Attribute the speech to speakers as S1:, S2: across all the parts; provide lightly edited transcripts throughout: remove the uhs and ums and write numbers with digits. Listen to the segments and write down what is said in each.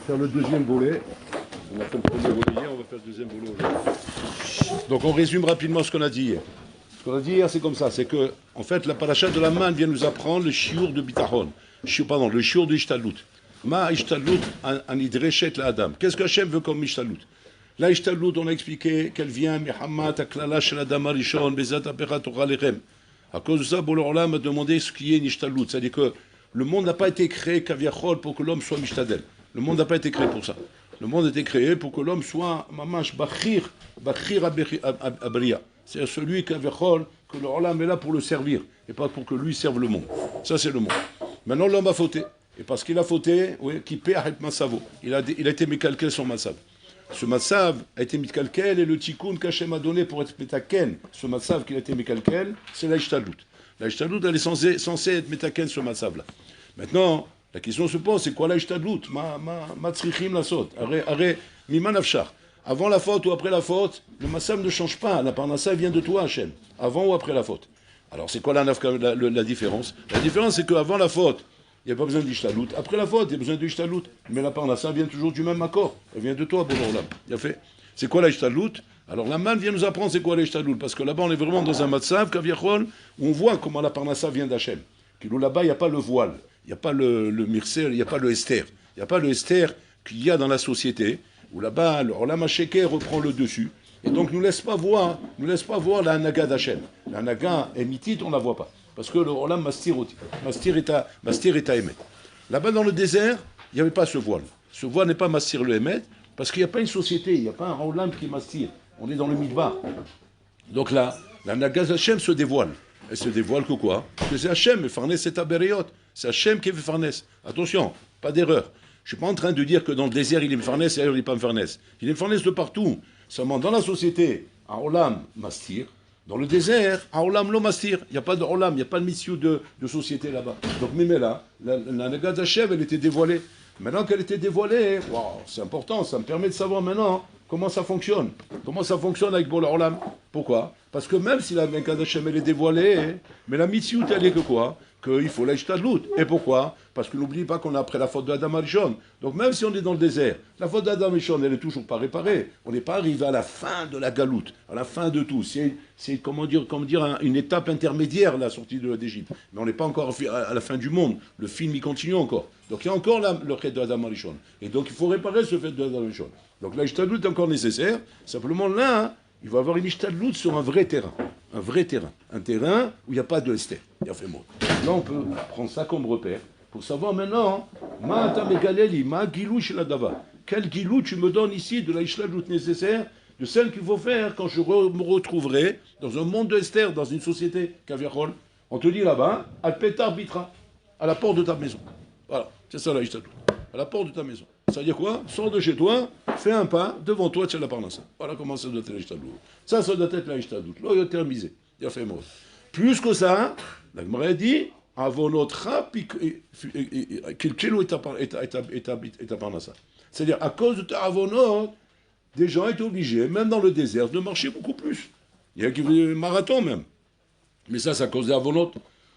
S1: faire le deuxième volet. On a fait le premier volet hier, on va faire le deuxième volet aujourd'hui. Donc on résume rapidement ce qu'on a dit hier. Ce qu'on a dit hier, c'est comme ça, c'est que, en fait, la paracha de la manne vient nous apprendre le shiur de bitachon, le shiur de ishtalut. Ma ishtalut an idreshet la adam. Qu'est-ce que Hachem veut comme ishtalut? La ishtalut, on a expliqué qu'elle vient mihammat aklala shel adam arishon bezat apechat torah lechem. À cause de ça, Boulor Olam a demandé ce qui est une ishtalut, c'est-à-dire que le monde n'a pas été créé kaviachol pour que l'homme soit mishtadel. Le monde n'a pas été créé pour ça. Le monde a été créé pour que l'homme soit mamash bachir abriya. C'est-à-dire celui kaviachol que le Olam est là pour le servir et pas pour que lui serve le monde. Ça c'est le monde. Maintenant l'homme a fauté. Et parce qu'il a fauté, oui, qui paie arrête masavo. Il a été mécalquel son massav. Ce massav a été mécalquel et le tikkun qu'Hachem a donné pour être métaken. Ce massav qui a été mécalquel, c'est la ishtalut. La ishtalut, elle est censée être métaken ce massav là. Maintenant, la question se pose, c'est quoi la ishtalut? Ma tzrichim la sot. Arrête, mima nafshar. Avant la faute ou après la faute, le massav ne change pas. La parnassa vient de toi, Hachem. Avant ou après la faute. Alors c'est quoi la différence? La différence, c'est qu'avant la faute, il n'y a pas besoin d'ishtalut. Après la faute, il y a besoin d'ishtalut. Mais la parnassa vient toujours du même accord. Elle vient de toi, bon Olam. Il a fait. C'est quoi la ishtalut? Alors la manne vient nous apprendre c'est quoi la ishtalut. Parce que là-bas, on est vraiment dans un matzav, kaviachol, où on voit comment la parnassa vient d'Hachem. Là-bas, il n'y a pas le voile. Il n'y a pas le mirser, il n'y a pas le Esther. Il n'y a pas le Esther qu'il y a dans la société, où là-bas, le Olam HaSheker reprend le dessus, et donc nous laisse pas voir la Hanaga d'Hachem. La Hanaga émitite, on ne la voit pas. Parce que le Olam Mastir est à émet. Là-bas, dans le désert, il n'y avait pas ce voile. Ce voile n'est pas Mastir le émet, parce qu'il n'y a pas une société, il n'y a pas un Olam qui est Mastir. On est dans le Midbar. Donc là, la Hanaga d'Hachem se dévoile. Elle se dévoile que quoi? Que c'est Hachem, et Farnes et Taberiot. C'est Hachem qui est Farnes. Attention, pas d'erreur. Je ne suis pas en train de dire que dans le désert, il est Farnes et ailleurs, il n'est pas Farnes. Il est Farnes de partout. Seulement, dans la société, un Olam Mastir. Dans le désert, un Olam lo Mastir. Il n'y a pas de Olam, il n'y a pas de mission de société là-bas. Donc, même là, la Hanaga d'Hachem, elle était dévoilée. Maintenant qu'elle était dévoilée, wow, c'est important, ça me permet de savoir maintenant comment ça fonctionne. Comment ça fonctionne avec Bola Olam. Pourquoi? Parce que même si la Hanaga d'Hachem, elle est dévoilée, mais la mission, elle est que quoi? Qu'il faut l'Ishtadlut. Et pourquoi? Parce que n'oublie pas qu'on est après la faute de Adam Arishon. Donc même si on est dans le désert, la faute d'Adam Arishon, elle n'est toujours pas réparée. On n'est pas arrivé à la fin de la galoute, à la fin de tout. C'est comment dire, une étape intermédiaire, la sortie d'Égypte. Mais on n'est pas encore à la fin du monde. Le film, il continue encore. Donc il y a encore le fait de Adam Arishon. Et donc il faut réparer ce fait de Adam Arishon. Donc l'Ishtadlut est encore nécessaire. Simplement là, il va y avoir une Ishtadlut sur un vrai terrain. Un vrai terrain. Un terrain où il n'y a pas de Esther. Il y a fait mot. Là, on peut prendre ça comme repère pour savoir maintenant, quel gilou tu me donnes ici de la Ishtadlut nécessaire, de celle qu'il faut faire quand je me retrouverai dans un monde de Esther, dans une société kaviachol. On te dit là-bas, al petar bitra, à la porte de ta maison. Voilà, c'est ça la Ishtadlut. À la porte de ta maison. Ça veut dire quoi? Sors de chez toi, fais un pas, devant toi, tu as la parnassa. Voilà comment ça doit être la Ishtadlut. Ça doit être la Ishtadlut. Là, il y a terminé. Il a fait mot. Plus que ça, la Gemara dit, avonotra kilkelu et ta parnassa. C'est-à-dire, à cause de ta avonot, des gens étaient obligés, même dans le désert, de marcher beaucoup plus. Il y a qui faisaient marathon même. Mais ça, c'est à cause des avonot.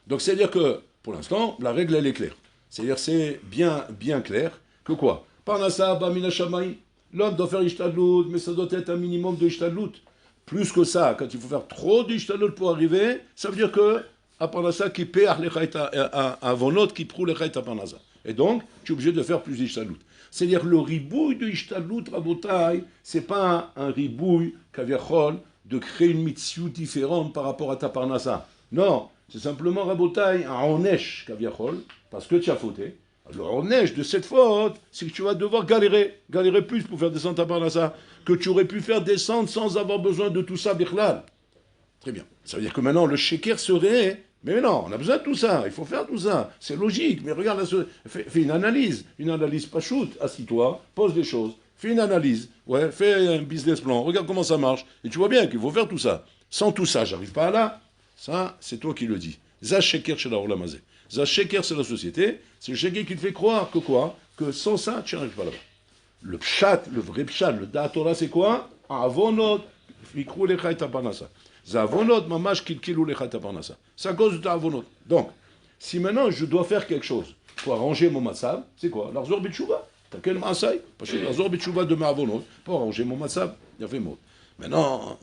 S1: Donc, c'est-à-dire que, pour l'instant, la règle, elle est claire. C'est-à-dire, c'est bien clair que quoi? Parnassa, bamina shamay. L'homme doit faire ishtadlut, mais ça doit être un minimum de ishtadlut. Plus que ça, quand il faut faire trop d'ishtadlut pour arriver, ça veut dire que à parnassa qui perd un vonot qui proue les chayta parnassa. Et donc, tu es obligé de faire plus d'ishtadlut. C'est-à-dire le ribouille de ishtadlut rabotai, c'est pas un ribouille kaviachol de créer une mitzvah différente par rapport à ta parnassa. Non, c'est simplement rabotai un onesh kaviachol parce que tu as fauté. Le onesh de cette faute, c'est que tu vas devoir galérer plus pour faire descendre ta parnassa, que tu aurais pu faire descendre sans avoir besoin de tout ça, bichlal. Très bien. Ça veut dire que maintenant, le sheker serait... Mais non, on a besoin de tout ça, il faut faire tout ça. C'est logique, mais regarde, fais une analyse pas shoot, assis-toi, pose des choses, fais une analyse, ouais, fais un business plan, regarde comment ça marche, et tu vois bien qu'il faut faire tout ça. Sans tout ça, j'arrive pas à là. Ça, c'est toi qui le dis. Za sheker chez la Olamazé. Za sheker, c'est la société, c'est le sheker qui te fait croire que quoi? Que sans ça, tu n'arrives pas là-bas. Le pshat, le vrai pshat, le da'atora, c'est quoi? Avonot, fikrou lecha et parnassa. Zavonot, mamash, kilkilou lecha et parnassa. C'est à cause de ta avonot. Donc, si maintenant je dois faire quelque chose pour arranger mon matzav, c'est quoi? L'arzor bitshuva. Takel Maasai, parce que Azor Betchouva de Maavonot, pour arranger mon matzab, il a fait mot. Maintenant,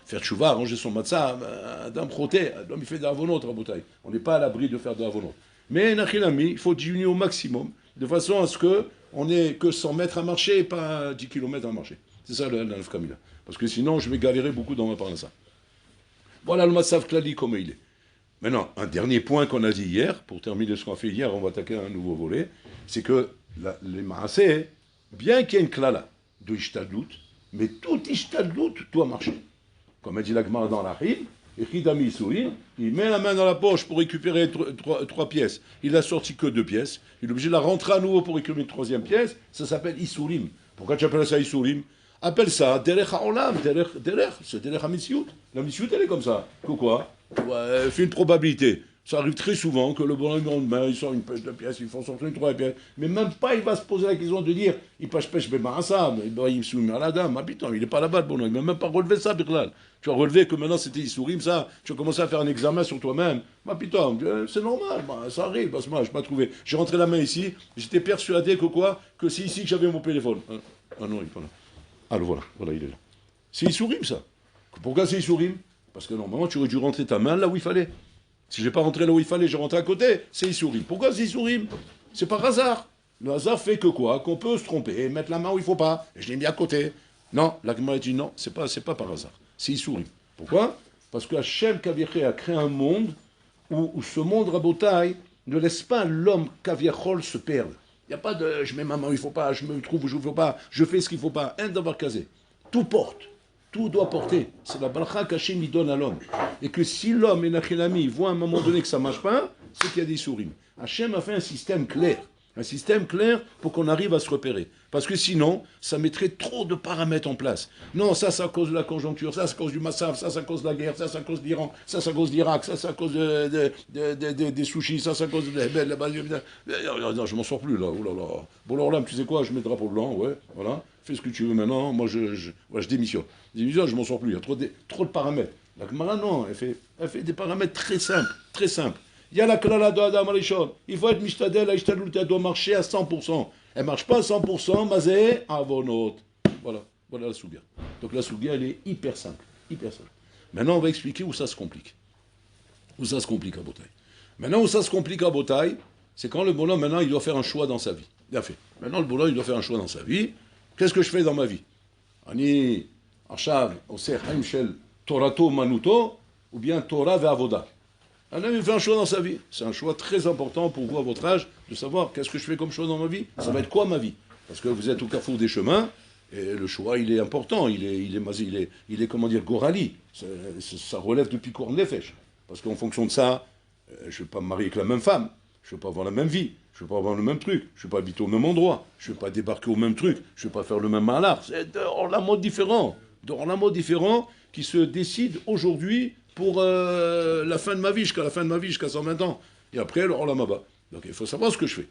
S1: faire tchouva, arranger son matzab, d'un proté, l'homme il fait de l'avonot, Rabotai. On n'est pas à l'abri de faire de l'avonot. Mais, Nachilami, il faut diminuer au maximum, de façon à ce qu'on ait que 100 mètres à marcher et pas 10 km à marcher. C'est ça le Nafkamila. Parce que sinon, je vais galérer beaucoup dans ma parnassa. Voilà le matzav klali comme il est. Maintenant, un dernier point qu'on a dit hier, pour terminer ce qu'on a fait hier, on va attaquer un nouveau volet, c'est que les maaseh, bien qu'il y ait une klala de ishtadlut, mais tout ishtadlut doit marcher. Comme a dit la Gemara dans la Rime, il met la main dans la poche pour récupérer trois pièces. Il n'a sorti que 2 pièces. Il est obligé de la rentrer à nouveau pour récupérer une 3e pièce. Ça s'appelle Isurim. Pourquoi tu appelles ça Isurim? Appelle ça Derech HaOlam, c'est Derech HaMitziut. La Mitziut, elle est comme ça. Quoi? Fait une probabilité. Ça arrive très souvent que le bonhomme, il sort une pièce, il faut sortir une 3e pièce. Mais même pas, il va se poser la question de dire, il pêche Bemarasa, il me soumet à la dame. Ah putain, il n'est pas là-bas, le bonhomme. Il n'a même pas relevé ça, Birlal. Tu as relevé que maintenant c'était Isurim, ça. Tu as commencé à faire un examen sur toi-même. Bah putain, c'est normal, ça arrive, parce que moi, je m'ai trouvé. J'ai rentré la main ici, j'étais persuadé que quoi? Que c'est ici que j'avais mon téléphone. Ah non, il n'est pas là. Ah, voilà, il est là. C'est Isurim, ça. Pourquoi c'est Isurim? Parce que normalement, tu aurais dû rentrer ta main là où il fallait. Si je n'ai pas rentré là où il fallait, je rentre à côté, c'est Isurim. Pourquoi c'est Isurim? C'est par hasard. Le hasard fait que quoi? Qu'on peut se tromper et mettre la main où il ne faut pas. Et je l'ai mis à côté. Non, la Gemara dit non, c'est pas par hasard. C'est Isurim. Pourquoi? Parce que Hachem Kaviaché a créé un monde où ce monde rabotaille ne laisse pas l'homme Kaviachol se perdre. Il n'y a pas de je mets ma main où il ne faut pas, je me trouve où il ne faut pas, je fais ce qu'il ne faut pas. Un d'avoir casé. Tout porte. Tout doit porter. C'est la balcha qu'Hachem il donne à l'homme. Et que si l'homme et Nachilami voient à un moment donné que ça ne marche pas, c'est qu'il y a des souris. Hachem a fait un système clair. Un système clair pour qu'on arrive à se repérer. Parce que sinon, ça mettrait trop de paramètres en place. Non, ça c'est à cause de la conjoncture, ça c'est à cause du Massaf, ça c'est à cause de la guerre, ça c'est à cause d'Iran, ça c'est à cause d'Irak, ça c'est à cause des sushis, ça c'est à cause de... Non, je m'en sors plus là. Oh là là. Bon alors là, tu sais quoi, je mets le drapeau blanc, ouais, voilà. Fais ce que tu veux maintenant, moi je démissionne. Je m'en sors plus, il y a trop de paramètres. La Gemara, non, elle fait des paramètres très simples, très simples. Il y a la klala de Adam Arishon. Il faut être mishtadel, la ishtadlut, elle doit marcher à 100%. Elle ne marche pas à 100%, mazé, avonot. Voilà la souga. Donc la souga, elle est hyper simple, hyper simple. Maintenant, on va expliquer où ça se complique. Où ça se complique à Botaï. Maintenant, où ça se complique à Botaï, c'est quand le bonhomme, maintenant, il doit faire un choix dans sa vie. Bien fait. Maintenant, le bonhomme, il doit faire un choix dans sa vie. Qu'est-ce que je fais dans ma vie? Ani, Achav, Oser, Haimshel, Torato, Manuto, ou bien Torah ve Avoda. Un homme fait un choix dans sa vie. C'est un choix très important pour vous à votre âge, de savoir qu'est-ce que je fais comme choix dans ma vie. Ça va être quoi ma vie? Parce que vous êtes au carrefour des chemins, et le choix, il est important, il est comment dire, gorali. Ça relève du picour nefesh. Parce qu'en fonction de ça, je ne vais pas me marier avec la même femme, je ne vais pas avoir la même vie, je ne vais pas avoir le même truc, je ne vais pas habiter au même endroit, je ne vais pas débarquer au même truc, je ne vais pas faire le même malheur. C'est deux ornements différents qui se décident aujourd'hui pour la fin de ma vie, jusqu'à la fin de ma vie, jusqu'à 120 ans. Et après, alors là, bas. Donc il faut savoir ce que je fais.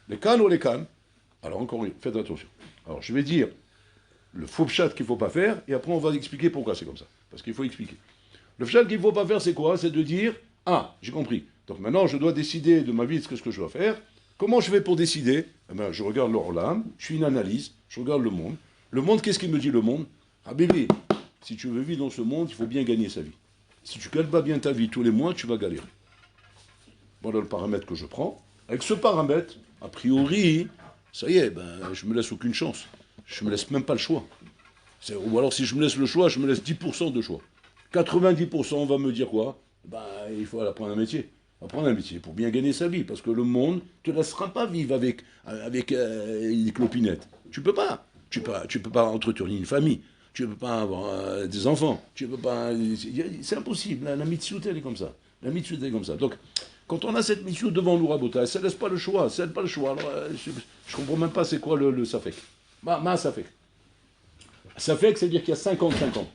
S1: Les cannes ou les cannes. Alors encore, faites attention. Alors je vais dire le faux pchat qu'il ne faut pas faire, et après on va expliquer pourquoi c'est comme ça. Parce qu'il faut expliquer. Le pchat qu'il ne faut pas faire, c'est quoi? C'est de dire, ah, j'ai compris. Donc maintenant, je dois décider de ma vie, ce que je dois faire. Comment je fais pour décider? Eh bien, je regarde l'orlam, je fais une analyse, je regarde le monde. Le monde, qu'est-ce qu'il me dit le monde? Ah bébé, si tu veux vivre dans ce monde, il faut bien gagner sa vie. Si tu ne gagnes pas bien ta vie tous les mois, tu vas galérer. Voilà le paramètre que je prends. Avec ce paramètre, a priori, ça y est, je ne me laisse aucune chance. Je ne me laisse même pas le choix. Ou alors si je me laisse le choix, je me laisse 10% de choix. 90%, on va me dire quoi? Il faut apprendre un métier. Apprendre un métier pour bien gagner sa vie. Parce que le monde ne te laissera pas vivre avec des clopinettes. Tu ne peux pas. Tu peux pas entretenir une famille. Tu ne peux pas avoir des enfants. Tu peux pas. C'est impossible. La mitzvot, elle est comme ça. La mitzvot, elle est comme ça. Donc, quand on a cette mitzvot devant nous, Rabota, ça ne laisse pas le choix. Ça laisse pas le choix. Alors, je ne comprends même pas c'est quoi le safek. Safek. Safek, c'est-à-dire qu'il y a 50-50.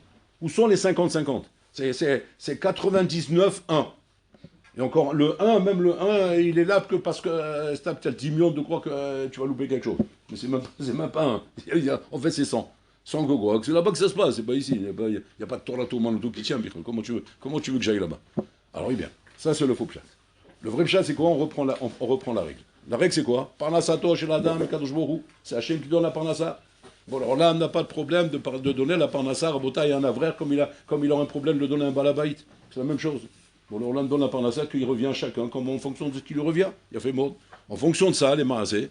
S1: Où sont les 50-50? C'est 99-1. Et encore, le 1, même le 1, il est là que parce que c'est peut-être 10 millions de croire que tu vas louper quelque chose. Mais c'est même pas 1. En fait, c'est 100. 100 gogo. C'est là-bas que ça se passe, c'est pas ici. Il n'y a pas de Torato Manuto qui tient, comment tu veux que j'aille là-bas? Alors, eh bien, ça c'est le faux pchat. Le vrai pchat, c'est quoi? On reprend la règle. La règle, c'est quoi? Parnasato chez la dame, Kadosh Borou. C'est Hachem qui donne la parnassa. Bon, alors là, on n'a pas de problème de donner la parnassa à Rabota et à un avraire comme il aura un problème de donner un balabait. C'est la même chose. Bon, alors là, on donne la parnassa qu'il revient à chacun, comme en fonction de ce qui lui revient. Il a fait mot. En fonction de ça, les maasés,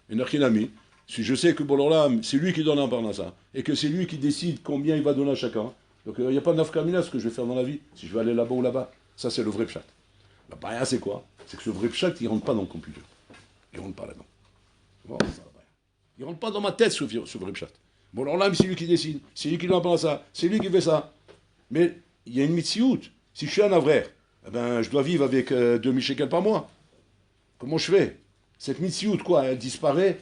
S1: et Nachinami, si je sais que bon, alors là, c'est lui qui donne la parnassa, et que c'est lui qui décide combien il va donner à chacun, donc il n'y a pas de nafkamina ce que je vais faire dans la vie, si je vais aller là-bas ou là-bas. Ça, c'est le vrai pshat. La baya, c'est quoi? C'est que ce vrai pshat, il ne rentre pas dans le computer. Il ne rentre pas là-dedans. Bon, ça, il ne rentre pas dans ma tête, ce vrai pshat. Bon, alors là, c'est lui qui décide, c'est lui qui donne la parnassa, c'est lui qui fait ça. Mais il y a une mitziout. Si je suis un avraire, eh ben, je dois vivre avec 2000 shekels par mois. Comment je fais? Cette mitziout, quoi, elle disparaît.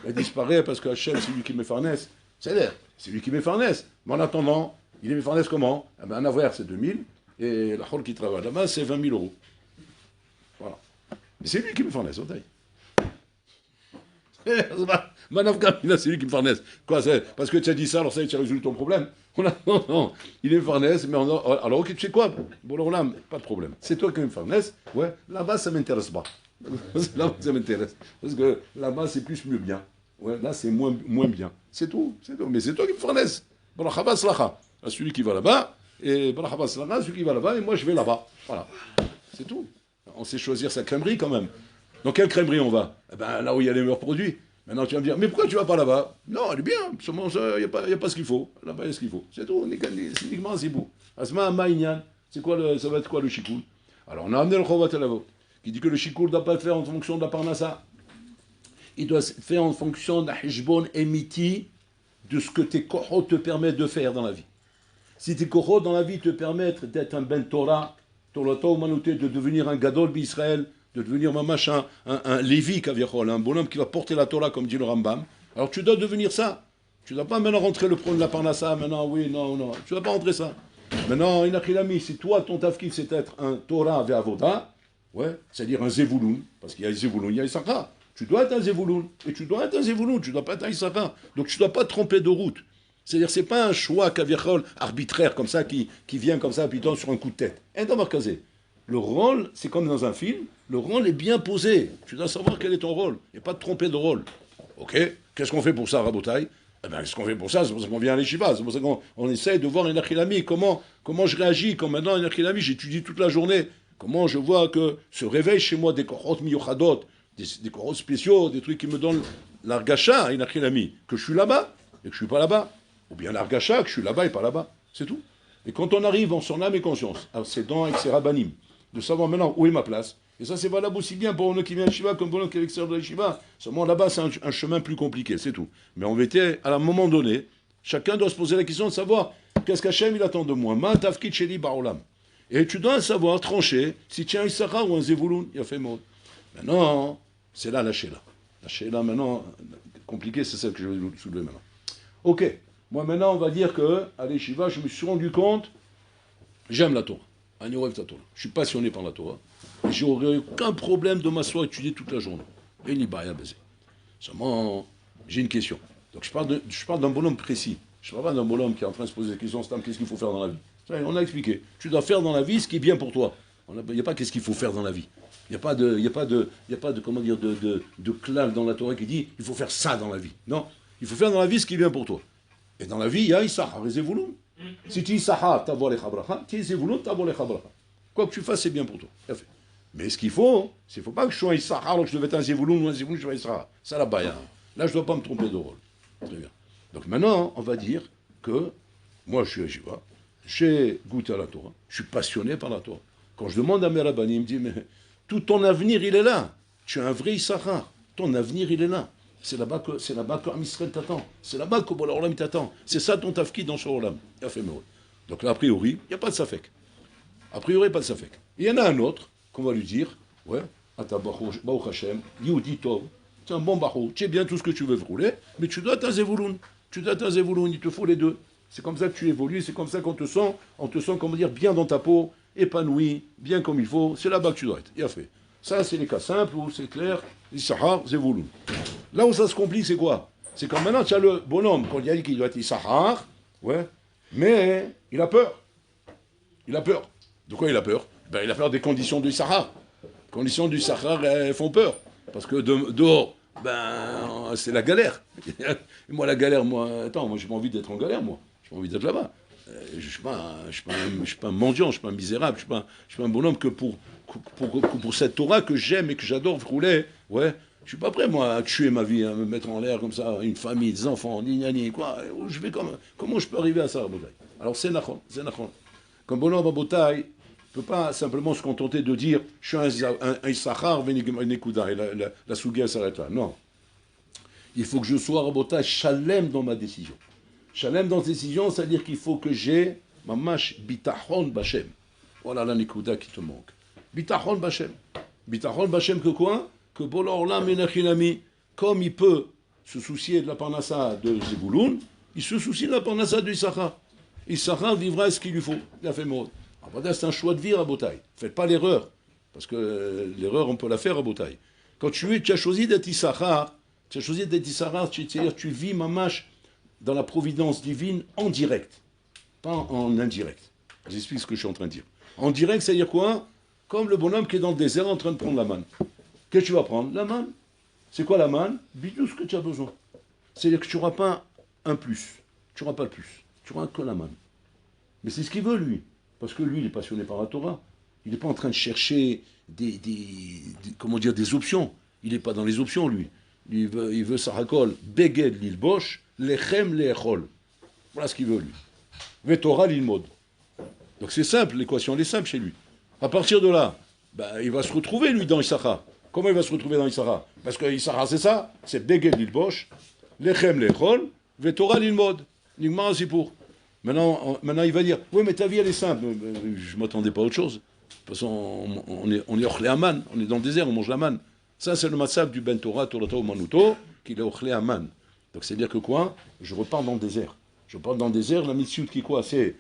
S1: Elle disparaît parce que Hachem, c'est lui qui me farnesse. C'est lui qui me farnesse. Mais en attendant, il me farnesse comment? Eh ben, un avraire, c'est 2000, et la chol qui travaille là-bas, c'est 20 000 euros. Voilà. Mais c'est lui qui me farnesse, au taille. C'est lui qui me farnesse. Quoi, c'est parce que tu as dit ça, alors ça y est, tu as résolu ton problème. Non, non, il est me farnesse, mais alors ok, tu sais quoi? Bon, alors là, pas de problème. C'est toi qui me farnesse, ouais, là-bas, ça m'intéresse pas. Là, ça m'intéresse. Parce que là-bas, c'est plus mieux bien. Ouais, là, c'est moins bien. C'est tout. Mais c'est toi qui me farnesse. Barachabas lacha. Celui qui va là-bas, et Barachabas lacha, celui qui va là-bas, et moi, je vais là-bas. Voilà. C'est tout. On sait choisir sa crèmerie quand même. Dans quelle crèmerie on va? Eh ben, là où il y a les meilleurs produits. Maintenant, tu vas me dire, mais pourquoi tu vas pas là-bas? Non, elle est bien. Seulement, il n'y a pas ce qu'il faut. Là-bas, il y a ce qu'il faut. C'est tout. C'est uniquement c'est beau. Asma Maïnian. Ça va être quoi le shikoul? Alors, on a amené le Chovat Elavot, qui dit que le shikoul ne doit pas être fait en fonction de la parnassa. Il doit être fait en fonction de la hishbon emiti, de ce que tes kohot te permettent de faire dans la vie. Si tes kohot dans la vie te permettent d'être un ben Torah, de devenir un gadol d'Israël, de devenir un Lévi, un bonhomme qui va porter la Torah, comme dit le Rambam, alors tu dois devenir ça. Tu ne dois pas maintenant rentrer le prône de la parnassa, maintenant, oui, non. Tu ne dois pas rentrer ça. Maintenant, Inachilami, si toi, ton tafkif, c'est être un Torah ve'avoda, ouais, c'est-à-dire un Zevouloun, parce qu'il y a Zevouloun, il y a Issachar. Tu dois être un Zevouloun, et tu dois être un Zevouloun, tu ne dois pas être un Issachar. Donc tu ne dois pas te tromper de route. C'est-à-dire, ce n'est pas un choix kaviachol arbitraire comme ça, qui vient comme ça, puis tombe sur un coup de tête. Le rôle, c'est comme dans un film, le rôle est bien posé. Tu dois savoir quel est ton rôle, et pas te tromper de rôle. Ok? Qu'est-ce qu'on fait pour ça, Rabotaï? Eh bien, ce qu'on fait pour ça, c'est pour ça qu'on vient à l'Eshiva. C'est pour ça qu'on essaye de voir un Achilami, comment je réagis, quand maintenant un Achilami, j'étudie toute la journée. Comment je vois que se réveillent chez moi des korot miyochadot, des korot spéciaux, des trucs qui me donnent l'argacha, un Achilami, que je suis là-bas et que je suis pas là-bas. Ou bien l'argacha, que je suis là-bas et pas là-bas. C'est tout. Et quand on arrive en son âme et conscience, alors c'est dans avec ses rabbanim, de savoir maintenant où est ma place. Et ça, c'est valable aussi bien pour nous qui vient à Shiva comme pour nous qui est à l'extérieur de la Shiva. Seulement là-bas, c'est un chemin plus compliqué, c'est tout. Mais on était, à un moment donné, chacun doit se poser la question de savoir qu'est-ce qu'Hachem il attend de moi. Ma tafkid sheli baolam. Et tu dois savoir trancher si tu es un Issachar ou un Zevouloun. Il a fait mot. Maintenant, c'est là la Sheila. La Sheila, maintenant, compliquée, c'est celle que je vais soulever maintenant. Ok. Moi, maintenant, on va dire que, à l'Eshiva, je me suis rendu compte, j'aime la Torah. Je suis passionné par la Torah. Et j'aurais aucun problème de m'asseoir et étudier toute la journée. Et ni baya baiser. Seulement, j'ai une question. Donc, je parle d'un bonhomme précis. Je ne parle pas d'un bonhomme qui est en train de se poser des questions, Stam, qu'est-ce qu'il faut faire dans la vie? Ça, on a expliqué. Tu dois faire dans la vie ce qui est bien pour toi. Il n'y a pas qu'est-ce qu'il faut faire dans la vie. Il n'y a pas de comment dire, de clave dans la Torah qui dit il faut faire ça dans la vie. Non. Il faut faire dans la vie ce qui est bien pour toi. Et dans la vie, il y a Issachar et Zevouloun. Si tu es Issachar, t'as volé Chabracha. Si tu es Zevouloun, t'as volé Chabracha. Quoi que tu fasses, c'est bien pour toi. Mais ce qu'il faut, c'est qu'il ne faut pas que je sois un Issachar alors que je devais être un Zevouloun ou un Zevouloun, je sois Issachar. Ça, la baya. Là, je ne dois pas me tromper de rôle. Très bien. Donc maintenant, on va dire que moi, je suis à Jiva, j'ai goûté à la Torah, je suis passionné par la Torah. Quand je demande à mes rabbins, il me dit, mais tout ton avenir, il est là. Tu es un vrai Issachar. Ton avenir, il est là. C'est là-bas que Am Yisraël t'attend. C'est là-bas que Bol Olam t'attend. C'est ça ton tafki dans ce Olam. Il a fait Meod. Donc là, a priori, il n'y a pas de safek. A priori, pas de safek. Il y en a un autre qu'on va lui dire, ouais, Ata Baruch Hashem, Yehudi Tov, c'est un bon barou, tu es bien tout ce que tu veux rouler, mais tu dois être un Zevouloun. Tu dois être un Zevouloun, il te faut les deux. C'est comme ça que tu évolues, c'est comme ça qu'on te sent, comment dire, bien dans ta peau, épanoui, bien comme il faut. C'est là-bas que tu dois être. Il a fait. Ça, c'est les cas simples où c'est clair, Issachar, Zevouloun. Là où ça se complique, c'est quoi? C'est quand maintenant tu as le bonhomme, quand il a dit qu'il doit être Issachar, ouais, mais il a peur. Il a peur. De quoi il a peur? Ben, il a peur des conditions du Issachar. Les conditions du Issachar, elles font peur. Parce que dehors, ben, c'est la galère. Et moi, la galère, attends, moi, j'ai pas envie d'être en galère, moi. J'ai pas envie d'être là-bas. Je suis pas un mendiant, je suis pas un misérable, je suis pas un bonhomme que pour cette Torah que j'aime et que j'adore rouler, ouais. Je suis pas prêt, moi, à tuer ma vie, à me mettre en l'air comme ça, une famille, des enfants, ni, quoi. Comment je peux arriver à ça, Rabotai? Alors, c'est nachon. Comme bonhomme, Rabotai, ne peut pas simplement se contenter de dire je suis un Issachar, Venikuda, et la Sougia s'arrête là. Non. Il faut que je sois, Rabotai, Shalem dans ma décision. Shalem dans ma décision, c'est-à-dire qu'il faut que j'ai mamash bitachon b'Hashem. Voilà la Nikuda qui te manque. Bitachon b'Hashem. Bitachon b'Hashem que quoi? Que Bolorla Menachinami, comme il peut se soucier de la parnassa de Zebouloun, il se soucie de la parnassa de Issachar. Issachar vivra ce qu'il lui faut. Il a fait mot. C'est un choix de vie à Botaï. Faites pas l'erreur. Parce que l'erreur, on peut la faire à Botaï. Quand tu as choisi d'être Issachar, c'est-à-dire tu vis mamash dans la providence divine en direct, pas en indirect. J'explique ce que je suis en train de dire. En direct, c'est-à-dire quoi? Comme le bonhomme qui est dans le désert en train de prendre la manne. Qu'est-ce que tu vas prendre? La manne. C'est quoi la manne? Bidou ce que tu as besoin. C'est-à-dire que tu n'auras pas un plus. Tu n'auras pas le plus. Tu n'auras que la manne. Mais c'est ce qu'il veut, lui. Parce que lui, il est passionné par la Torah. Il n'est pas en train de chercher des options. Il n'est pas dans les options, lui. Il veut Sarakol, Beged l'ilbosh, Lechem l'echol. Voilà ce qu'il veut, lui. Vetora l'ilmod. Donc c'est simple, l'équation elle est simple chez lui. À partir de là, il va se retrouver, lui, dans Issachar. Comment il va se retrouver dans Issachar? Parce que Issachar, c'est ça, c'est Beged l'ilbosh, Lechem l'echol, Vetora l'ilmod. Uniquement, c'est pour. Maintenant, il va dire, oui, mais ta vie, elle est simple. Je ne m'attendais pas à autre chose. De toute façon, on est ochlé aman, on est dans le désert, on mange la manne. Ça, c'est le matzab du Ben Torah, Torah Manuto, qu'il est ochlé aman. Donc, c'est-à-dire que quoi? Je repars dans le désert. Je repars dans le désert, la mitzvot qui quoi? C'est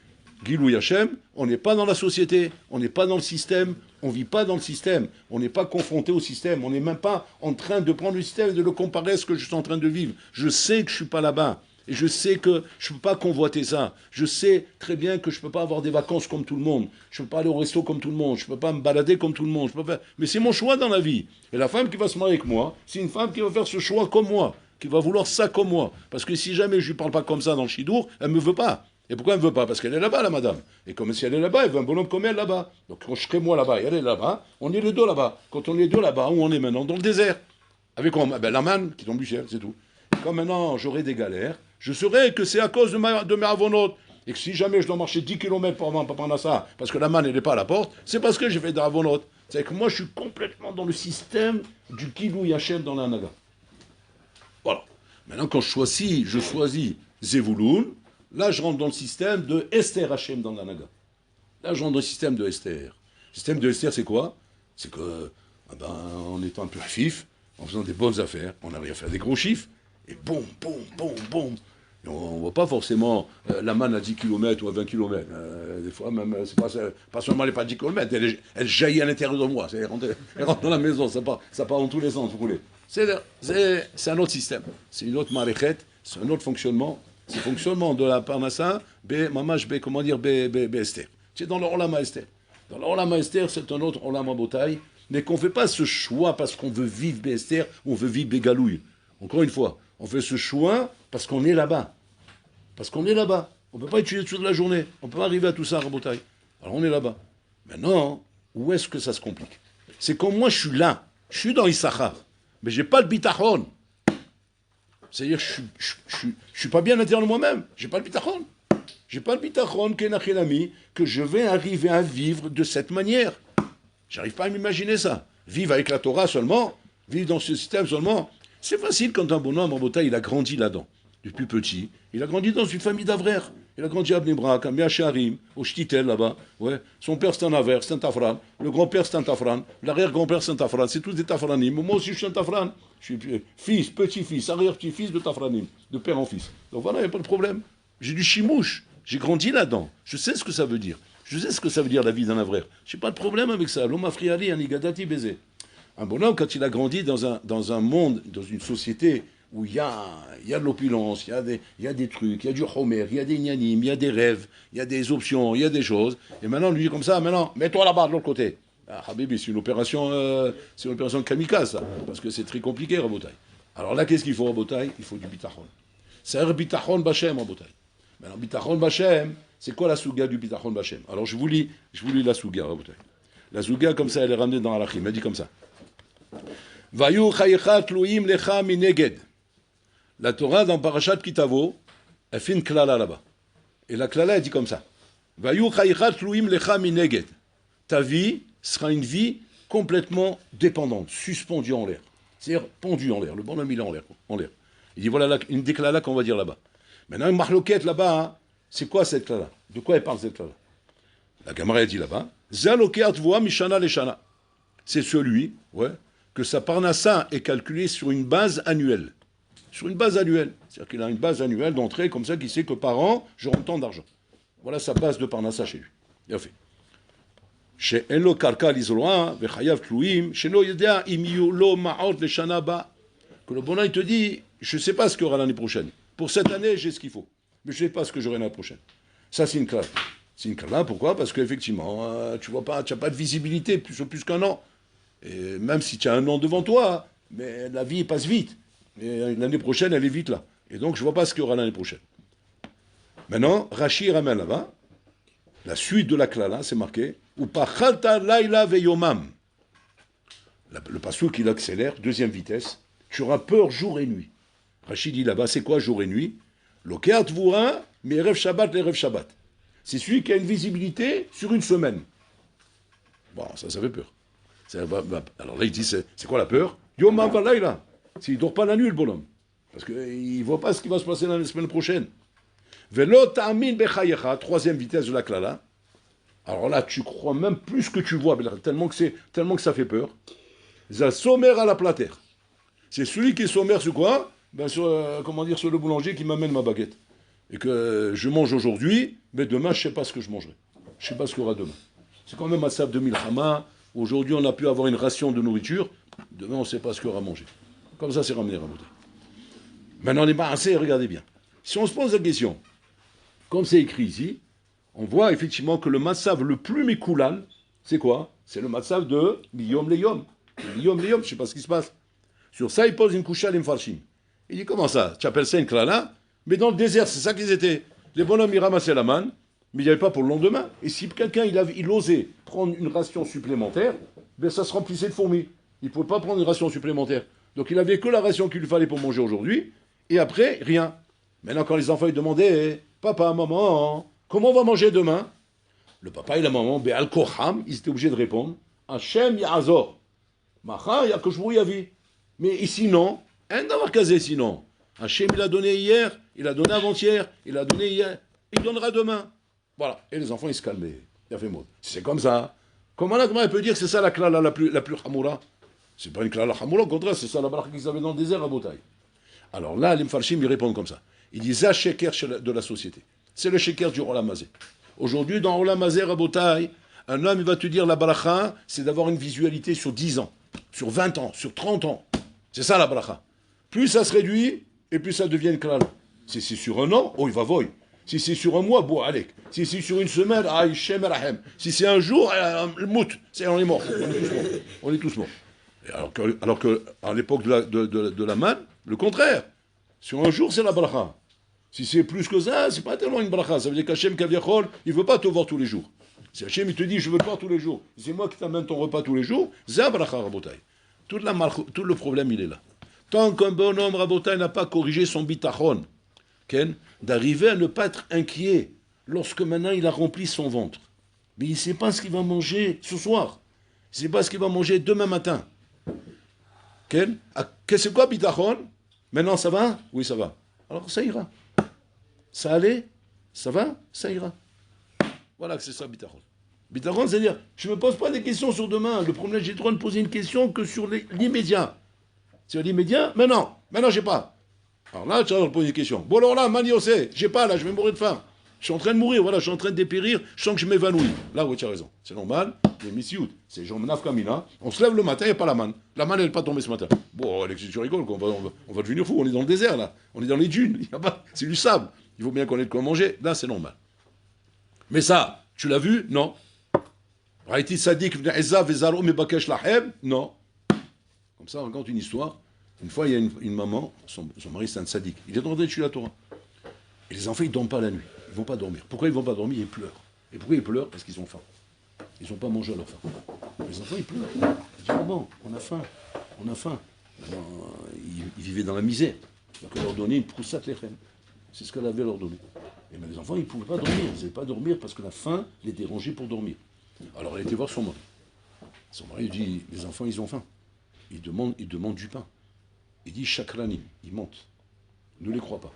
S1: Gilou Yachem, on n'est pas dans la société, on n'est pas dans le système, on ne vit pas dans le système, on n'est pas confronté au système, on n'est même pas en train de prendre le système et de le comparer à ce que je suis en train de vivre. Je sais que je ne suis pas là-bas. Et je sais que je ne peux pas convoiter ça. Je sais très bien que je ne peux pas avoir des vacances comme tout le monde. Je ne peux pas aller au resto comme tout le monde. Je ne peux pas me balader comme tout le monde. Mais c'est mon choix dans la vie. Et la femme qui va se marier avec moi, c'est une femme qui va faire ce choix comme moi, qui va vouloir ça comme moi. Parce que si jamais je ne lui parle pas comme ça dans le chidour, elle ne me veut pas. Et pourquoi elle ne me veut pas? Parce qu'elle est là-bas, la madame. Et comme si elle est là-bas, elle veut un bonhomme comme elle là-bas. Donc quand je serai moi là-bas et elle est là-bas, on est les deux là-bas. Quand on est deux là-bas, où on est maintenant? Dans le désert. Avec quoi? La manne qui tombe du ciel, c'est tout. Quand maintenant j'aurai des galères, je saurai que c'est à cause de mes avonotes. Et que si jamais je dois marcher 10 km pour prendre ça, parce que la manne n'est pas à la porte, c'est parce que j'ai fait des avonotes. C'est que moi je suis complètement dans le système du Kilou Yachem dans la Naga. Voilà. Maintenant quand je choisis Zevouloun, là je rentre dans le système de Esther Hachem dans la Naga. Là je rentre dans le système de Esther. Le système de Esther c'est quoi? C'est que, en étant un peu fif, en faisant des bonnes affaires, on arrive à faire des gros chiffres, et boum. Et on ne voit pas forcément la manne à 10 km ou à 20 km. Des fois, même, c'est pas seulement les pas 10 km, elle jaillit à l'intérieur de moi. Elle rentre dans la maison, ça part dans tous les sens, vous voulez. C'est un autre système. C'est une autre maréchette, c'est un autre fonctionnement. C'est le fonctionnement de la parnassa, Esther. C'est dans le Olama Esther. Dans le Olama Esther, c'est un autre Olama Botaï, mais qu'on ne fait pas ce choix parce qu'on veut vivre Esther ou on veut vivre Bégalouille. Encore une fois, on fait ce choix parce qu'on est là-bas. Parce qu'on est là-bas. On ne peut pas étudier toute la journée. On ne peut pas arriver à tout ça à Rabotaï. Alors on est là-bas. Maintenant, où est-ce que ça se complique? C'est comme moi, je suis là. Je suis dans Issachar. Mais je n'ai pas le bitachon. C'est-à-dire que je ne suis pas bien à l'intérieur de moi-même. Je n'ai pas le bitachon. Je n'ai pas le bitachon que je vais arriver à vivre de cette manière. J'arrive pas à m'imaginer ça. Vivre avec la Torah seulement, vivre dans ce système seulement. C'est facile quand un bonhomme en Botaï, il a grandi là-dedans, depuis petit. Il a grandi dans une famille d'Avraires. Il a grandi à Bnei Brak, à Meacharim, au Shtitel là-bas. Ouais. Son père c'est un Aver, c'est un Tafran. Le grand-père c'est un Tafran. L'arrière-grand-père c'est un Tafran. C'est tous des Tafranim. Moi aussi je suis un Tafran. Je suis fils, petit-fils, arrière-petit-fils de Tafranim, de père en fils. Donc voilà, il n'y a pas de problème. J'ai du chimouche. J'ai grandi là-dedans. Je sais ce que ça veut dire. Je sais ce que ça veut dire la vie d'un Avraire. Je n'ai pas de problème avec ça. L'homme afriali, un igadati baiser. Un bonhomme, quand il a grandi dans un monde, dans une société où il y a de l'opulence, il y a des trucs, il y a du homer, il y a des gnanim, il y a des rêves, il y a des options, il y a des choses, et maintenant, lui dit comme ça, maintenant, mets-toi là-bas, de l'autre côté. Ah, Habibi, c'est une opération kamikaze, ça, parce que c'est très compliqué, Rabotai. Alors là, qu'est-ce qu'il faut, Rabotai? Il faut du bitachon. C'est un bitachon bachem, Rabotai. Maintenant, bitachon bachem, c'est quoi la souga du bitachon bachem? Alors je vous lis la souga, Rabotai. La souga, comme ça, elle est ramenée dans Alachim. Elle dit comme ça. Vayu chayecha tluim lecha mineged. La Torah, dans Parashat Kitavo, elle fait une klala là-bas. Et la klala, elle dit comme ça. Vayu chayecha tluim lecha mineged. Ta vie sera une vie complètement dépendante, suspendue en l'air. C'est-à-dire pendue en l'air. Le bonhomme, il est en l'air. Il dit, voilà une des klalas qu'on va dire là-bas. Maintenant, une marloquette là-bas, hein, c'est quoi cette klala? De quoi elle parle cette klala? La Gemara, elle dit là-bas, Zalokeat voa mishana leshana. C'est celui, que sa parnassa est calculée sur une base annuelle. Sur une base annuelle. C'est-à-dire qu'il a une base annuelle d'entrée, comme ça, qu'il sait que par an, j'aurai tant d'argent. Voilà sa base de parnassa chez lui. Bien fait. Que le bonhomme te dit, je ne sais pas ce qu'il y aura l'année prochaine. Pour cette année, j'ai ce qu'il faut. Mais je ne sais pas ce que j'aurai l'année prochaine. Ça, c'est une classe. C'est une classe, pourquoi? Parce qu'effectivement, tu n'as pas de visibilité sur plus qu'un an. Et même si tu as un an devant toi, mais la vie passe vite. Et l'année prochaine, elle est vite là. Et donc, je ne vois pas ce qu'il y aura l'année prochaine. Maintenant, Rashi ramène là-bas, la suite de la klala, c'est marqué, ou pachalta laila veyomam. Le passouk, il accélère, deuxième vitesse. Tu auras peur jour et nuit. Rashi dit là-bas, c'est quoi jour et nuit? Lokeat vura, mais rêve Shabbat, les rêves Shabbat. C'est celui qui a une visibilité sur une semaine. Bon, ça fait peur. Alors là, il dit, c'est quoi la peur? Yomam valaila. S'il ne dort pas la nuit, le bonhomme. Parce qu'il ne voit pas ce qui va se passer la semaine prochaine. Velo ta'amin bechayecha, troisième vitesse de la klala. Alors là, tu crois même plus que tu vois, tellement que ça fait peur. Ça sommaire à la plater. C'est celui qui est sommaire sur quoi? Sur le boulanger qui m'amène ma baguette. Et que je mange aujourd'hui, mais demain, je ne sais pas ce que je mangerai. Je ne sais pas ce qu'il y aura demain. C'est quand même un sab de milchama. Aujourd'hui, on a pu avoir une ration de nourriture. Demain, on ne sait pas ce qu'il y aura à manger. Comme ça, c'est ramené à Rabotai. Maintenant, les assez, regardez bien. Si on se pose la question, comme c'est écrit ici, on voit effectivement que le matzav le plus mécoulal, c'est quoi? C'est le matzav de Miyom Leyom. Miyom Leyom, je ne sais pas ce qui se passe. Sur ça, il pose une coucha à l'imfarshim. Il dit, comment ça? Tu appelles ça une klala? Mais dans le désert, c'est ça qu'ils étaient. Les bonhommes, ils ramassaient la manne, mais il n'y avait pas pour le lendemain. Et si quelqu'un, il osait prendre une ration supplémentaire, ben ça se remplissait de fourmis. Il ne pouvait pas prendre une ration supplémentaire. Donc il n'avait que la ration qu'il lui fallait pour manger aujourd'hui, et après, rien. Maintenant, quand les enfants ils demandaient, papa, maman, comment on va manger demain? Le papa et la maman, Be'al Koham, ils étaient obligés de répondre, Hachem Ya'azor, Macha Yakoshvou Yavi. Mais ici, non, un d'avoir casé sinon. Hachem, il a donné hier, il a donné avant-hier, il a donné hier, il donnera demain. Voilà. Et les enfants, ils se calmaient. Il a fait mot. C'est comme ça. Comment la Gemara peut dire que c'est ça la klala la plus hamoura? C'est pas une klala hamoura, au contraire, c'est ça la baraka qu'ils avaient dans le désert à Botaï. Alors là, les mfarshim, ils répondent comme ça. Ils disent, ça, sheker de la société. C'est le sheker du Olam Hazé. Aujourd'hui, dans Olam Hazé, à Botaï, un homme, il va te dire, la baraka, c'est d'avoir une visualité sur 10 ans, sur 20 ans, sur 30 ans. C'est ça la baraka. Plus ça se réduit, et plus ça devient une klala. Si c'est sur un an, oh, il va voyer. Si c'est sur un mois, bon, allez. Si c'est sur une semaine, aïe, shem rahem. Si c'est un jour, le mout, on est mort. On est tous morts. Alors que à l'époque de la manne, le contraire. Sur un jour, c'est la bracha. Si c'est plus que ça, c'est pas tellement une bracha. Ça veut dire qu'Hachem Kaviachol, il veut pas te voir tous les jours. Si Hachem, il te dit, je veux te voir tous les jours, c'est moi qui t'amène ton repas tous les jours, c'est bracha, Rabotai. Tout le problème, il est là. Tant qu'un bonhomme, Rabotai, n'a pas corrigé son bitachon, d'arriver à ne pas être inquiet lorsque maintenant il a rempli son ventre. Mais il ne sait pas ce qu'il va manger ce soir. Il ne sait pas ce qu'il va manger demain matin. C'est quoi bitachon? Maintenant ça va? Oui, ça va. Alors ça ira. Ça allait? Ça va? Ça ira. Voilà que c'est ça bitachon. Bitachon, c'est-à-dire, je ne me pose pas des questions sur demain. Le problème, j'ai le droit de poser une question que sur l'immédiat. Sur l'immédiat, maintenant j'ai pas. Alors là, tu vas poser une question. Bon, alors là, Maniosé, j'ai pas, là, je vais mourir de faim. Je suis en train de mourir, voilà, je suis en train de dépérir, je sens que je m'évanouis. Là, oui, tu as raison. C'est normal, mais Missiout, c'est Jean Kamina. On se lève le matin, il n'y a pas la manne. La manne, elle n'est pas tombée ce matin. Bon, Alexis, tu rigoles, on va devenir fou, on est dans le désert, là. On est dans les dunes, c'est du sable. Il faut bien qu'on ait de quoi manger. Là, c'est normal. Mais ça, tu l'as vu? Non. Raïti Sadik Ezav Vezaro Mebakesh Lahem. Non. Comme ça, on raconte une histoire. Une fois, il y a une maman, son mari c'est un sadique. Il est en train de tuer la Torah. Et les enfants, ils ne dorment pas la nuit. Ils ne vont pas dormir. Pourquoi ils ne vont pas dormir? Ils pleurent. Et pourquoi ils pleurent? Parce qu'ils ont faim. Ils n'ont pas mangé à leur faim. Les enfants, ils pleurent. Ils disent, oh bon, on a faim. On a faim. Alors, ils vivaient dans la misère. Donc, on leur donnait une proussat lechem. C'est ce qu'elle avait leur donné. Et mais les enfants, ils ne pouvaient pas dormir. Ils ne pouvaient pas dormir parce que la faim les dérangeait pour dormir. Alors, elle était voir son mari. Son mari dit, les enfants, ils ont faim. Ils demandent du pain. Il dit, chakranim, ils mentent. Ne les crois pas.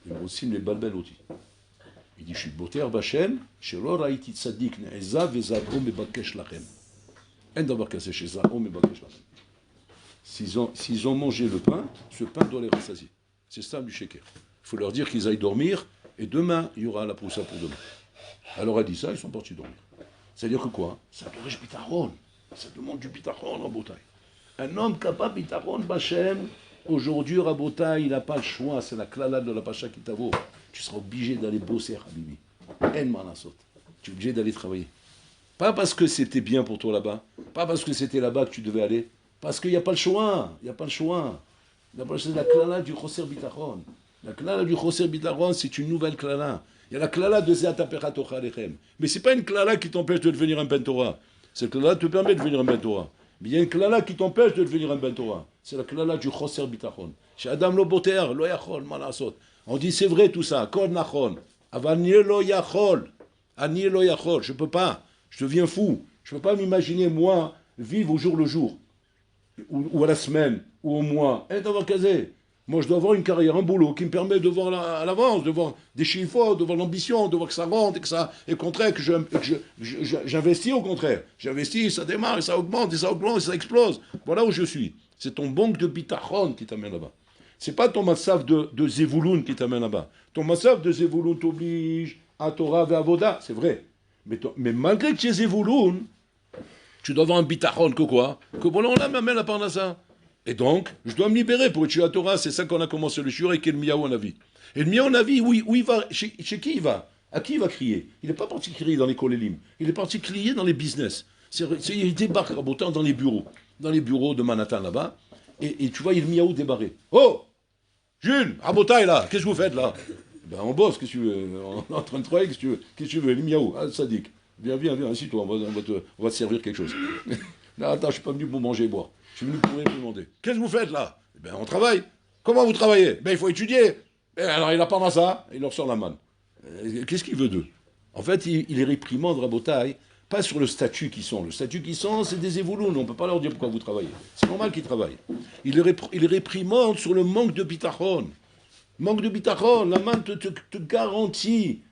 S1: Ils me aussi les balbel aussi. Il dit, je suis boter bachem, shelo raïti tzadik ne'eza vezadro mebakesh lachem. En davar kassé chez Zahom mebakesh lachem. S'ils ont mangé le pain, ce pain doit les rassasier. C'est ça du sheker. Il faut leur dire qu'ils aillent dormir, et demain, il y aura la poussa pour demain. Alors elle dit ça, ils sont partis dormir. C'est-à-dire que quoi? Ça doit être bitachon. Ça demande du bitachon, Rabotai. Un homme capable bitachon bachem, aujourd'hui, Rabotai, il n'a pas le choix, c'est la klala de la Pacha Kitavo. Tu seras obligé d'aller bosser, Habibi. En manasot. Tu es obligé d'aller travailler. Pas parce que c'était bien pour toi là-bas, pas parce que c'était là-bas que tu devais aller, parce qu'il n'y a pas le choix. Il n'y a pas le choix. C'est la klala du Choser Bitachon. La klala du Choser Bitachon, c'est une nouvelle klala. Il y a la klala de Zeata Peratocha Lechem. Mais ce n'est pas une klala qui t'empêche de devenir un Ben Torah. Cette klala te permet de devenir un Ben Torah. Mais il y a une klala qui t'empêche de devenir un Ben Torah. C'est la klala du Choser Bitachon. Chez Adam lo boter, lo yachol, malasot. On dit c'est vrai tout ça, kol nachon. Aval lo yachol. Ani lo yachol. Je ne peux pas. Je deviens fou. Je ne peux pas m'imaginer, moi, vivre au jour le jour. Ou à la semaine, ou au mois. Et d'avoir casé. Moi, je dois avoir une carrière, un boulot qui me permet de voir à l'avance, de voir des chiffres, de voir l'ambition, de voir que ça rentre et que ça. Et au contraire, que j'investis au contraire. J'investis, ça démarre, et ça augmente, et ça explose. Voilà où je suis. C'est ton manque de bitachon qui t'amène là-bas. C'est pas ton massav de Zevouloun qui t'amène là-bas. Ton massav de Zevouloun t'oblige à Torah et à Avoda, c'est vrai. Mais malgré que tu es Zevouloun, tu dois avoir un bitachon que quoi? Que bon, on m'amène à Parnassa. Et donc, je dois me libérer pour tuer la Torah. C'est ça qu'on a commencé le shiur avec le Miyahu Navi. Et le Miyahu Navi, où il va, chez qui il va? À qui il va crier? Il n'est pas parti crier dans les kolélim. Il est parti crier dans les business. Il débarque dans les bureaux. Dans les bureaux de Manhattan là-bas. Et tu vois, il y a le Miyahu débarré. Oh Jules, Rabotai là, qu'est-ce que vous faites là? Ben on bosse, qu'est-ce que tu veux? On est en train de travailler, qu'est-ce que tu veux? Le Miyahu, ah, Sadik. Viens, assis-toi, on va te servir quelque chose. Non, attends, je ne suis pas venu pour manger et boire. Je suis venu pour vous demander. Qu'est-ce que vous faites là? Ben on travaille. Comment vous travaillez? Ben il faut étudier. Ben, alors il a pas ça, il leur sort la manne. Qu'est-ce qu'il veut d'eux? En fait, il les réprimande, Rabotai, pas sur le statut qu'ils sont. Le statut qu'ils sont, c'est des évouloun. On ne peut pas leur dire pourquoi vous travaillez. C'est normal qu'ils travaillent. Il les réprimande sur le manque de bitachon. Manque de bitachon. La manne te garantit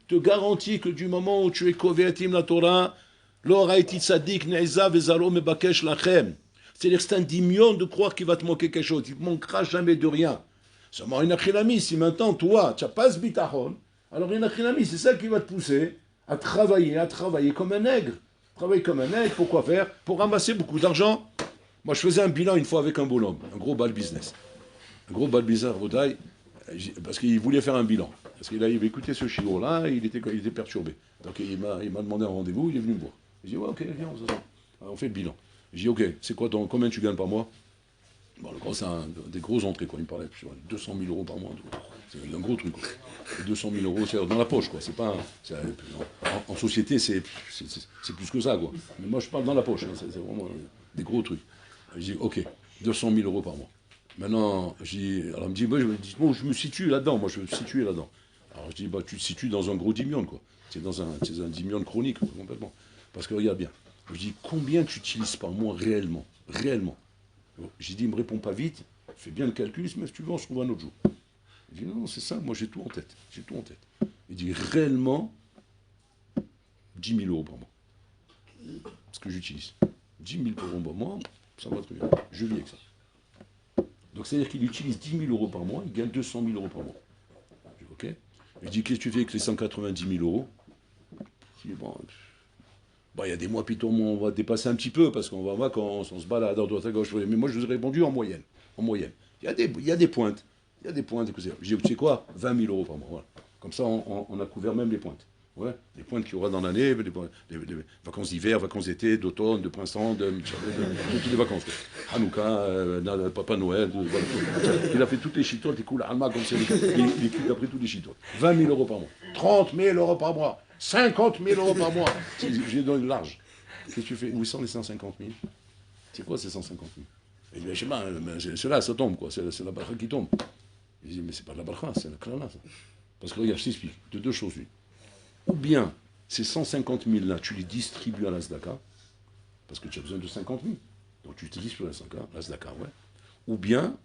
S1: que du moment où tu es kovetim la Torah, l'oraïti tzadik ne'eza vezalo mebakesh lachem. C'est-à-dire que c'est un dimion de croire qu'il va te manquer quelque chose. Il ne manquera jamais de rien. Seulement, une achinami, si maintenant, toi, tu n'as pas ce bitachon, alors une achinami, c'est ça qui va te pousser à travailler comme un nègre. Travailler comme un nègre, pour quoi faire? Pour ramasser beaucoup d'argent. Moi, je faisais un bilan une fois avec un bonhomme, un gros bal business. Un gros bal business, Rodaï, parce qu'il voulait faire un bilan. Parce qu'il avait écouté ce chiot-là, il était perturbé. Donc, il m'a demandé un rendez-vous, il est venu me voir. J'ai dit, ouais, ok, viens, on fait le bilan. J'ai dit, ok, c'est quoi combien tu gagnes par mois? Bon, le gros, c'est des grosses entrées, quoi. Il me parlait, 200 000 euros par mois. C'est un gros truc, quoi. 200 000 euros, c'est dans la poche, quoi. C'est pas, en société, c'est plus que ça, quoi. Mais moi, je parle dans la poche, hein. C'est vraiment des gros trucs. J'ai dit, ok, 200 000 euros par mois. Maintenant, alors il me dit, bon, je me situe là-dedans, moi, je me situe là-dedans. Alors je dis, bah, tu te situes dans un gros dimion, quoi. C'est dans un dimion chronique, quoi, complètement. Parce que regarde bien. Je dis, combien tu utilises par mois réellement? Réellement. J'ai dit, il ne me répond pas vite, fais bien le calcul, mais si tu veux, on se trouve un autre jour. Il dit, non, c'est ça, moi j'ai tout en tête. Il dit, réellement, 10 000 euros par mois. Ce que j'utilise. 10 000 euros par mois, ça va très bien. Je vis avec ça. Donc c'est-à-dire qu'il utilise 10 000 euros par mois, il gagne 200 000 euros par mois. Je dis, ok. Il dit, qu'est-ce que tu fais avec les 190 000 euros? Je dis, bon, il y a des mois, plutôt, on va dépasser un petit peu, parce qu'on va en vacances, on se balade à droite à gauche. Mais moi, je vous ai répondu en moyenne. Il y a des pointes. Écoutez, je dis, tu sais quoi? 20 000 euros par mois. Voilà. Comme ça, on a couvert même les pointes. Ouais, les pointes qu'il y aura dans l'année, les vacances d'hiver, vacances d'été, d'automne, de printemps, de toutes les vacances. Hanouka, Papa Noël, voilà, tout. Il a fait toutes les chitotes, les coups, Alma, comme c'est il écrit après toutes les chitotes. 20 000 euros par mois, 30 000 euros par mois, 50 000 euros par mois. J'ai donné large. Qu'est-ce que tu fais? Où sont les 150 000? C'est quoi ces 150 000? Et bien, je sais pas, c'est là, ça tombe, quoi. C'est la barra qui tombe. Il dit, mais c'est pas de la barra, c'est la klala, ça. Parce que regarde, je t'explique, de deux choses, lui. Ou bien, ces 150 000 là, tu les distribues à la Zdaka, parce que tu as besoin de 50 000. Donc tu utilises pour la Zdaka, ouais. Ou bien,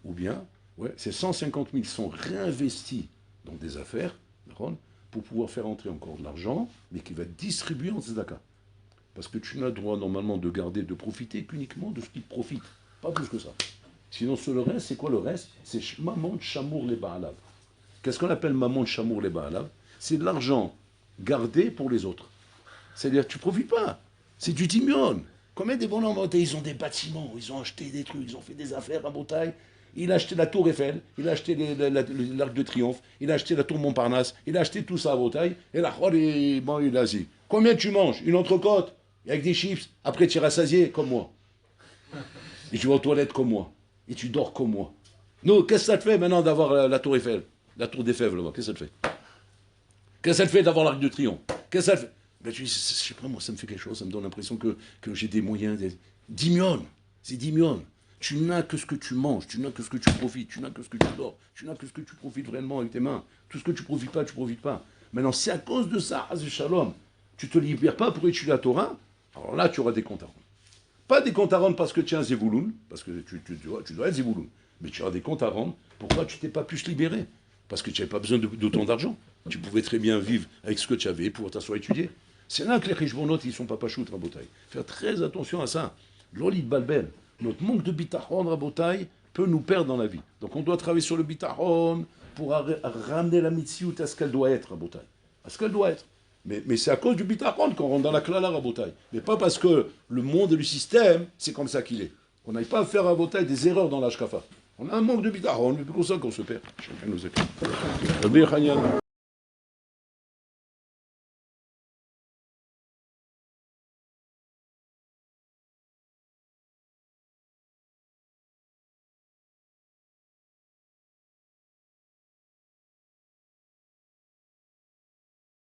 S1: ouais, ces 150 000 sont réinvestis dans des affaires, pour pouvoir faire entrer encore de l'argent, mais qui va être distribué en Zdaka. Parce que tu n'as le droit normalement de garder, de profiter qu'uniquement de ce qui te profite. Pas plus que ça. Sinon, sur le reste, c'est quoi le reste? C'est Maman de Chamour les Baalav. Qu'est-ce qu'on appelle Maman de Chamour les Baalav? C'est de l'argent gardé pour les autres. C'est-à-dire, tu ne profites pas. C'est du timion. Combien des bonhommes, ils ont des bâtiments, ils ont acheté des trucs, ils ont fait des affaires à Bretagne. Il a acheté la tour Eiffel, il a acheté l'Arc de Triomphe, il a acheté la tour Montparnasse, il a acheté tout ça à Bretagne, et là, il a dit, combien tu manges? Une entrecôte, avec des chips, après tu es rassasié, comme moi. Et tu vas aux toilettes comme moi. Et tu dors comme moi. Nous, qu'est-ce que ça te fait maintenant d'avoir la tour Eiffel? La tour d'Eiffel, là-bas, qu'est-ce que ça te fait? Qu'est-ce que ça te fait d'avoir l'Arc de Triomphe? Qu'est-ce que ça te fait? Ben, je sais pas, moi, ça me fait quelque chose, ça me donne l'impression que j'ai des moyens. 10 millions, c'est 10 millions. Tu n'as que ce que tu manges, tu n'as que ce que tu profites, tu n'as que ce que tu dors, tu n'as que ce que tu profites vraiment avec tes mains. Tout ce que tu profites pas, tu profites pas. Maintenant, c'est à cause de ça, Shalom, tu te libères pas pour étudier la Torah, alors là, tu auras des comptes à rendre. Pas des comptes à rendre parce que tu es un Zévouloun, parce que tu dois être Zévouloun, mais tu auras des comptes à rendre. Pourquoi tu t'es pas pu se libérer? Parce que tu n'avais pas besoin d'autant d'argent. Tu pouvais très bien vivre avec ce que tu avais pour t'asseoir étudier. C'est là que les riches bonotes, ils sont pas pachoutes, Rabotaï. Faire très attention à ça. L'oli de Balbel, notre manque de bitachon, Rabotaï, peut nous perdre dans la vie. Donc on doit travailler sur le bitachon pour ramener la mitziout à ce qu'elle doit être, Rabotaï. À ce qu'elle doit être. Mais c'est à cause du bitachon qu'on rentre dans la klala, Rabotaï. Mais pas parce que le monde et le système, c'est comme ça qu'il est. On n'aille pas à faire, Rabotaï, des erreurs dans l'ashkafa. On a un manque de bitachon, mais c'est pour ça qu'on se perd. Chacun nous écoute.